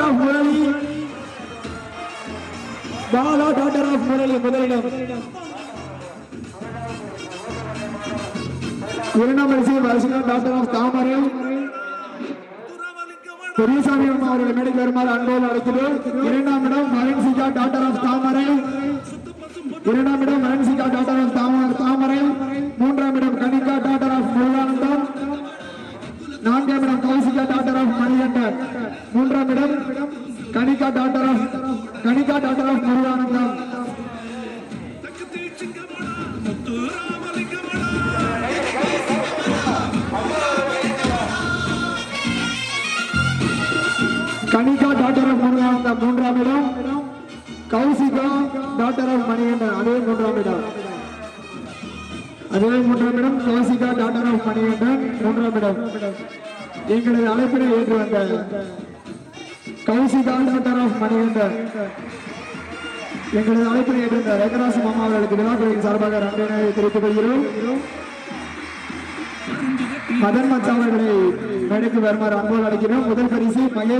Of Murali Bala doctor of Murali முதலிடம். இரண்டாம் வரிசை வருஷம் டாக்டர் ஆஃப் தாமரை பெரியசாமி அம்மா அவர்கள் மேடைக்கு வருமாறு அன்போடு அழைக்கிறோம். இரண்டாம் இடம் மரன்சிகா டாக்டர் ஆஃப் தாமரை. இரண்டாம் இடம் மரன்சிகா டாக்டர் ஆஃப் தாமரை. மூன்றாம் இடம் கனிகா டாக்டர் ஆஃப் முருகானந்தம். நான்காம் இடம் கௌசிகா டாக்டர் ஆஃப் மணிகண்டன். மூன்றாம் இடம் Kanika doctor of Muruganandam. Kanika doctor of Muruganandam மூன்றாம் இடம். கௌசிகா டாக்டர் ஆஃப் மணிகண்டன் அதே மூன்றாம் இடம். கௌசிகா டாக்டர் ஆஃப் மணிகண்டன் மூன்றாம் இடம். எங்களது அழைப்பினை ஏற்று வந்த கௌசிகா டாக்டர் ஆஃப் மணிகண்டன் எங்களது அழைப்பினை ஏற்று வந்த ரங்கராசு மாமா அவர்களுக்கு விழாக்குழுவின் சார்பாக நன்றினை தெரிவித்துக் கொள்கிறோம். மதன் மச்சா அவர்களை மேடைக்கு வருமாறு அன்போடு அழைக்கிறோம். முதல் பரிசு மகேஷ்